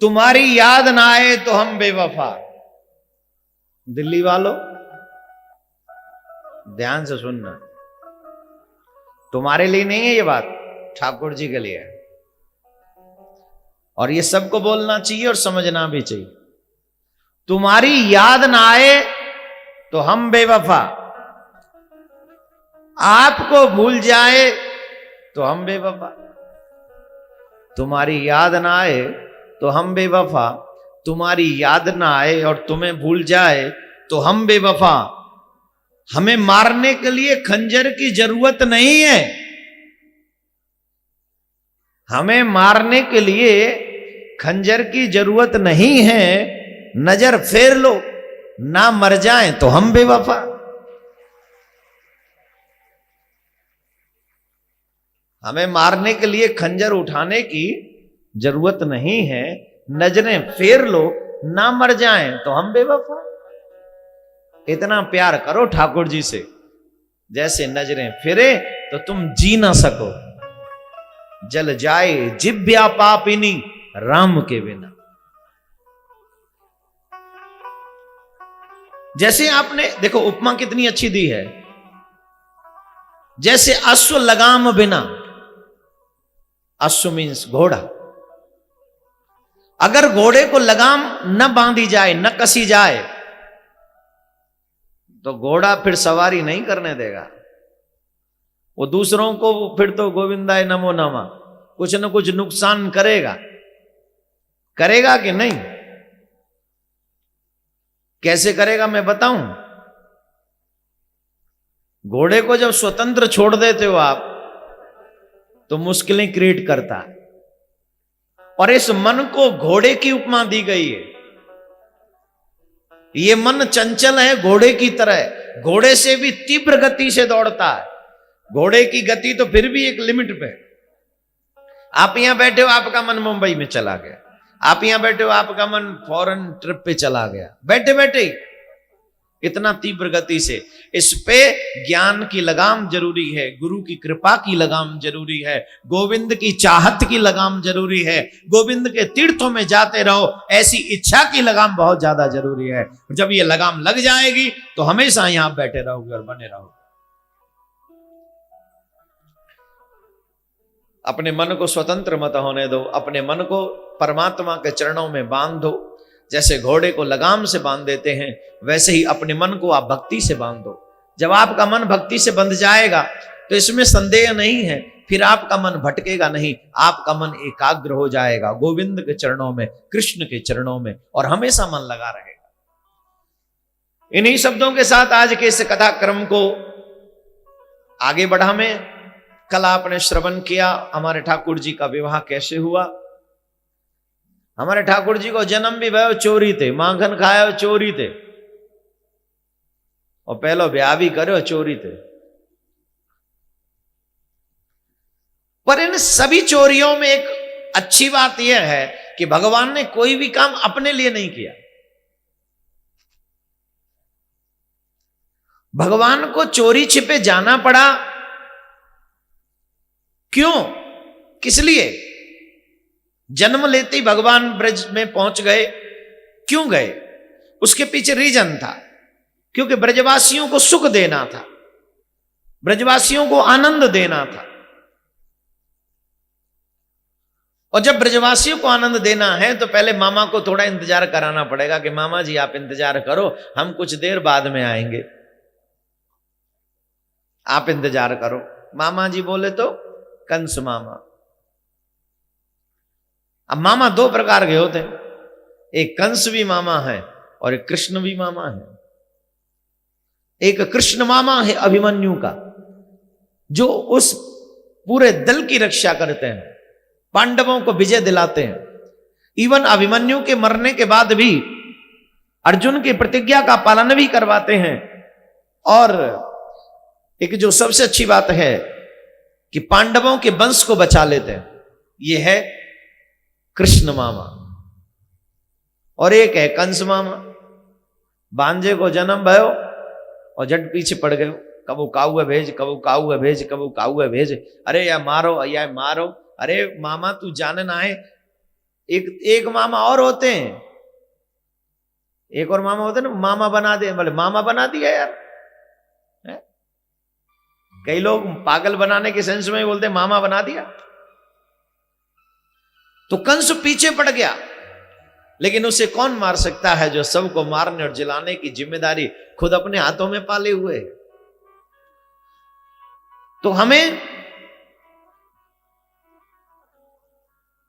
तुम्हारी याद ना आए तो हम बेवफा। दिल्ली वालों ध्यान से सुनना, तुम्हारे लिए नहीं है ये बात, ठाकुर जी के लिए है। और ये सबको बोलना चाहिए और समझना भी चाहिए। तुम्हारी याद ना आए तो हम बेवफा, आपको भूल जाए तो हम बेवफा। तुम्हारी याद ना आए तो हम बेवफा, तुम्हारी याद ना आए और तुम्हें भूल जाए तो हम बेवफा। हमें मारने के लिए खंजर की जरूरत नहीं है, हमें मारने के लिए खंजर की जरूरत नहीं है। नजर फेर लो, ना मर जाए तो हम बेवफा। हमें मारने के लिए खंजर उठाने की जरूरत नहीं है, नजरें फेर लो, ना मर जाए तो हम बेवफा। इतना प्यार करो ठाकुर जी से, जैसे नजरें फिरे तो तुम जी ना सको। जल जाए जिब्या पापिनी राम के बिना। जैसे आपने देखो उपमा कितनी अच्छी दी है, जैसे अश्व लगाम बिना, अश्व मीन्स घोड़ा, अगर घोड़े को लगाम न बांधी जाए, न कसी जाए, तो घोड़ा फिर सवारी नहीं करने देगा। वो दूसरों को फिर तो गोविंदाय नमो नमः कुछ न कुछ नुकसान करेगा, करेगा कि नहीं? कैसे करेगा मैं बताऊं। घोड़े को जब स्वतंत्र छोड़ देते हो आप, तो मुश्किलें क्रिएट करता है। और इस मन को घोड़े की उपमा दी गई है। ये मन चंचल है घोड़े की तरह, घोड़े से भी तीव्र गति से दौड़ता है। घोड़े की गति तो फिर भी एक लिमिट पे। आप यहां बैठे हो, आपका मन मुंबई में चला गया, आप यहां बैठे हो, आपका मन फॉरेन ट्रिप पे चला गया, बैठे बैठे इतना तीव्र गति से। इस पे ज्ञान की लगाम जरूरी है, गुरु की कृपा की लगाम जरूरी है, गोविंद की चाहत की लगाम जरूरी है, गोविंद के तीर्थों में जाते रहो ऐसी इच्छा की लगाम बहुत ज्यादा जरूरी है। जब ये लगाम लग जाएगी तो हमेशा यहां बैठे रहोगे और बने रहोगे। अपने मन को स्वतंत्र मत होने दो, अपने मन को परमात्मा के चरणों में बांध दो। जैसे घोड़े को लगाम से बांध देते हैं, वैसे ही अपने मन को आप भक्ति से बांध दो। जब आपका मन भक्ति से बंध जाएगा तो इसमें संदेह नहीं है, फिर आपका मन भटकेगा नहीं, आपका मन एकाग्र हो जाएगा गोविंद के चरणों में, कृष्ण के चरणों में, और हमेशा मन लगा रहेगा। इन्हीं शब्दों के साथ आज के इस कथा क्रम को आगे बढ़ा में। कल आपने श्रवण किया हमारे ठाकुर जी का विवाह कैसे हुआ। हमारे ठाकुर जी को जन्म भी भयो चोरी थे, माखन खाया चोरी थे, और पहलो ब्याह भी करो चोरी थे। पर इन सभी चोरियों में एक अच्छी बात यह है कि भगवान ने कोई भी काम अपने लिए नहीं किया। भगवान को चोरी छिपे जाना पड़ा, क्यों, किस लिए? जन्म लेते ही भगवान ब्रज में पहुंच गए, क्यों गए? उसके पीछे रीजन था, क्योंकि ब्रजवासियों को सुख देना था, ब्रजवासियों को आनंद देना था। और जब ब्रजवासियों को आनंद देना है तो पहले मामा को थोड़ा इंतजार कराना पड़ेगा कि मामा जी आप इंतजार करो, हम कुछ देर बाद में आएंगे, आप इंतजार करो। मामा जी बोले तो कंस मामा। अब मामा दो प्रकार के होते हैं, एक कंस भी मामा है और एक कृष्ण भी मामा है। एक कृष्ण मामा है अभिमन्यु का, जो उस पूरे दल की रक्षा करते हैं, पांडवों को विजय दिलाते हैं। इवन अभिमन्यु के मरने के बाद भी अर्जुन की प्रतिज्ञा का पालन भी करवाते हैं। और एक जो सबसे अच्छी बात है कि पांडवों के वंश को बचा लेते हैं, यह है कृष्ण मामा। और एक है कंस मामा। भांजे को जन्म भयो और जट पीछे पड़ गए, कबू काऊ भेज, कबू काऊ भेज, कबू काऊ भेज, अरे या मारो या मारो, अरे मामा तू जान ना है, एक मामा और होते हैं, एक और मामा होते हैं ना, मामा बना दे, बोले मामा बना दिया यार। है? कई लोग पागल बनाने के सेंस में बोलते हैं मामा बना दिया। तो कंस पीछे पड़ गया, लेकिन उसे कौन मार सकता है जो सबको मारने और जलाने की जिम्मेदारी खुद अपने हाथों में पाले हुए है। तो हमें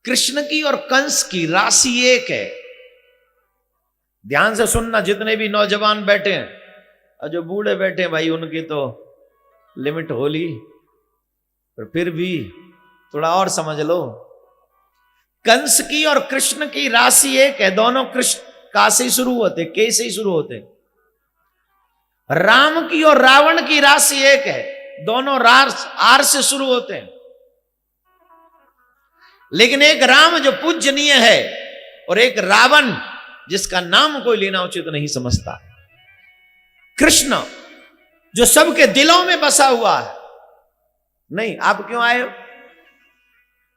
कृष्ण की और कंस की राशि एक है। ध्यान से सुनना, जितने भी नौजवान बैठे हैं और जो बूढ़े बैठे हैं भाई, उनकी तो लिमिट हो ली, पर फिर भी थोड़ा और समझ लो। कंस की और कृष्ण की राशि एक है। दोनों कृष्ण का से शुरू होते, के से ही शुरू होते। राम की और रावण की राशि एक है, दोनों आर से शुरू होते हैं। लेकिन एक राम जो पूजनीय है और एक रावण जिसका नाम कोई लेना उचित नहीं समझता। कृष्ण जो सबके दिलों में बसा हुआ है। नहीं, आप क्यों आए हो?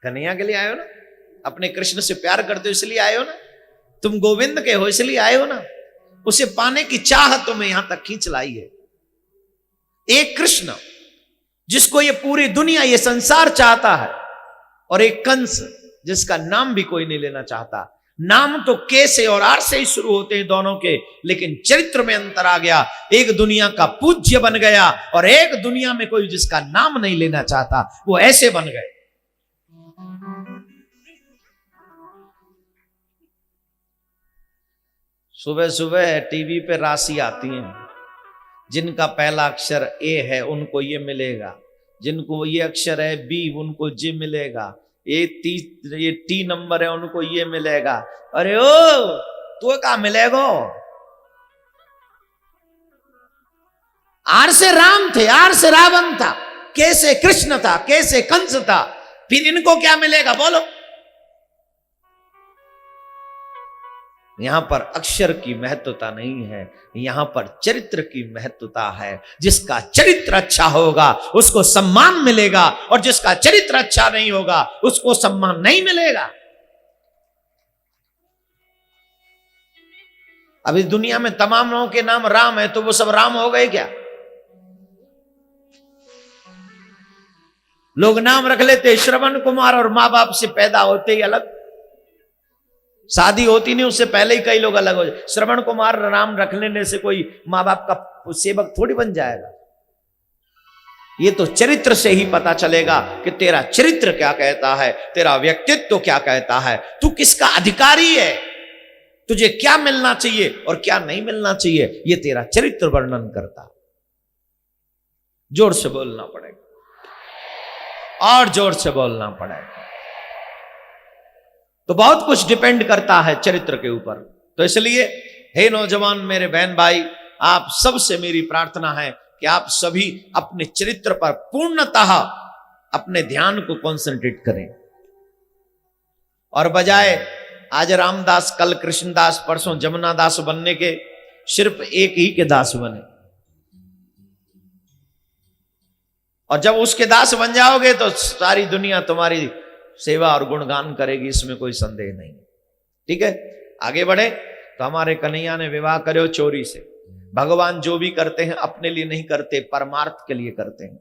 कन्हैया के लिए आए हो ना, अपने कृष्ण से प्यार करते हो इसलिए आए हो ना, तुम गोविंद के हो इसलिए आए हो ना, उसे पाने की चाह तुम्हें यहां तक खींच लाई है। एक कृष्ण जिसको ये पूरी दुनिया, ये संसार चाहता है, और एक कंस जिसका नाम भी कोई नहीं लेना चाहता। नाम तो के से और आर से ही शुरू होते हैं दोनों के, लेकिन चरित्र में अंतर आ गया। एक दुनिया का पूज्य बन गया और एक दुनिया में कोई जिसका नाम नहीं लेना चाहता, वो ऐसे बन गए। सुबह सुबह टीवी पे राशि आती है, जिनका पहला अक्षर ए है उनको ये मिलेगा, जिनको ये अक्षर है बी उनको जे मिलेगा, ये टी नंबर है उनको ये मिलेगा। अरे ओ तो क्या मिलेगा? आर से राम थे, आर से रावण था, के से कृष्ण था, के से कंस था, फिर इनको क्या मिलेगा बोलो? यहां पर अक्षर की महत्वता नहीं है, यहां पर चरित्र की महत्वता है। जिसका चरित्र अच्छा होगा उसको सम्मान मिलेगा, और जिसका चरित्र अच्छा नहीं होगा उसको सम्मान नहीं मिलेगा। अभी दुनिया में तमाम लोगों के नाम राम है, तो वो सब राम हो गए क्या? लोग नाम रख लेते श्रवण कुमार, और मां बाप से पैदा होते ही अलग, शादी होती नहीं उससे पहले ही कई लोग अलग हो जाए। श्रवण कुमार नाम रख लेने से कोई मां बाप का सेवक थोड़ी बन जाएगा। ये तो चरित्र से ही पता चलेगा कि तेरा चरित्र क्या कहता है, तेरा व्यक्तित्व तो क्या कहता है, तू किसका अधिकारी है, तुझे क्या मिलना चाहिए और क्या नहीं मिलना चाहिए, ये तेरा चरित्र वर्णन करता। जोर से बोलना पड़ेगा, और जोर से बोलना पड़ेगा। तो बहुत कुछ डिपेंड करता है चरित्र के ऊपर। तो इसलिए हे नौजवान मेरे बहन भाई, आप सबसे मेरी प्रार्थना है कि आप सभी अपने चरित्र पर पूर्णतः अपने ध्यान को कंसंट्रेट करें, और बजाय आज रामदास, कल कृष्णदास, परसों जमुना दास बनने के सिर्फ एक ही के दास बने। और जब उसके दास बन जाओगे तो सारी दुनिया तुम्हारी सेवा और गुणगान करेगी, इसमें कोई संदेह नहीं। ठीक है, आगे बढ़े। तो हमारे कन्हैया ने विवाह करे चोरी से। भगवान जो भी करते हैं अपने लिए नहीं करते, परमार्थ के लिए करते हैं।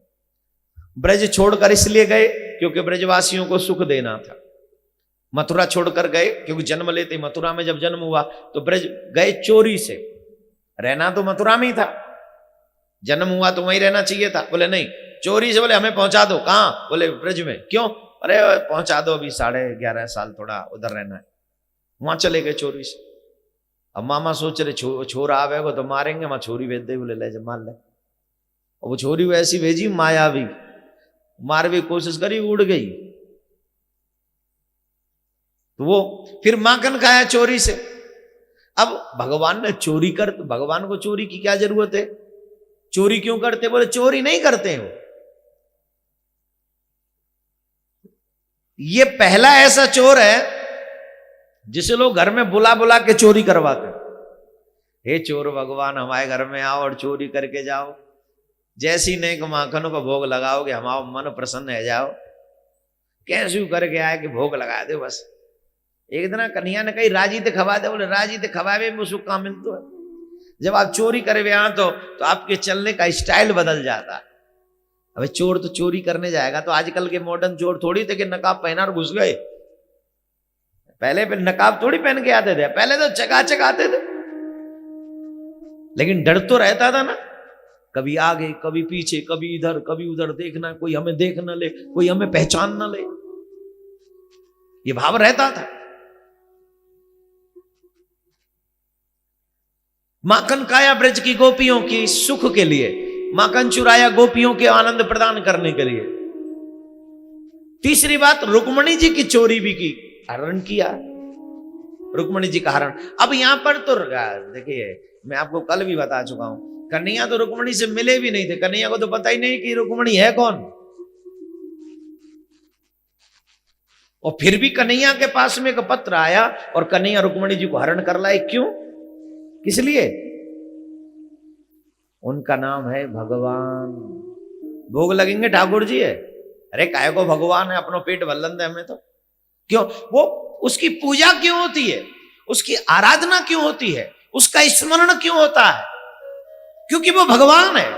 ब्रज छोड़कर इसलिए गए क्योंकि ब्रजवासियों को सुख देना था। मथुरा छोड़कर गए क्योंकि जन्म लेते मथुरा में जब जन्म हुआ तो ब्रज गए चोरी से। रहना तो मथुरा में ही था, जन्म हुआ तो वहीं रहना चाहिए था। बोले नहीं, चोरी से। बोले हमें पहुंचा दो। कहां? बोले ब्रज में। क्यों? अरे पहुंचा दो, अभी 11.5 साल थोड़ा उधर रहना है। वहां चले गए चोरी से। अब मामा सोच रहे छोरा आवेगा तो मारेंगे, वहां छोरी भेज दे। बोले ले जा मार ले। और वो छोरी वैसी भेजी मायावी, मारने की कोशिश करी, उड़ गई। तो वो फिर माखन खाया चोरी से। अब भगवान ने चोरी कर, तो भगवान को चोरी की क्या जरूरत है? चोरी क्यों करते? बोले चोरी नहीं करते हो। ये पहला ऐसा चोर है जिसे लोग घर में बुला बुला के चोरी करवाते। हे चोर भगवान, हमारे घर में आओ और चोरी करके जाओ। जैसी नेक माखनों का भोग लगाओगे हमारा मन प्रसन्न है जाओ। कैसे करके आए कि भोग लगा दे बस। एक दिन कन्हैया ने कही राजी ते खवा दे, बोले राजी ते खवावे में सुख कहाँ मिलता है। जब आप चोरी करे यहाँ तो आपके चलने का स्टाइल बदल जाता है। अबे चोर तो चोरी करने जाएगा, तो आजकल के मॉडर्न चोर थोड़ी थे कि नकाब पहना और घुस गए। पहले पे नकाब थोड़ी पहन के आते थे, पहले तो चकाचक आते थे, लेकिन डर तो रहता था ना, कभी आगे कभी पीछे कभी इधर कभी उधर देखना, कोई हमें देख न ले, कोई हमें पहचान न ले, ये भाव रहता था। माखन खाया ब्रज की गोपियों की सुख के लिए, माखन चुराया गोपियों के आनंद प्रदान करने के लिए। तीसरी बात, रुक्मणी जी की चोरी भी की, हरण किया रुक्मणी जी का हरण। अब यहां पर तो देखिए, मैं आपको कल भी बता चुका हूं, कन्हैया तो रुक्मणी से मिले भी नहीं थे, कन्हैया को तो पता ही नहीं कि रुक्मणी है कौन। और फिर भी कन्हैया के पास में एक पत्र आया और कन्हैया रुक्मणी जी को हरण कर लाए। क्यों, किस लिए? उनका नाम है भगवान। भोग लगेंगे ठाकुर जी है, अरे काय को भगवान है, अपनो पेट भल्लन दे हमें तो। क्यों? वो उसकी पूजा क्यों होती है, उसकी आराधना क्यों होती है, उसका स्मरण क्यों होता है? क्योंकि वो भगवान है।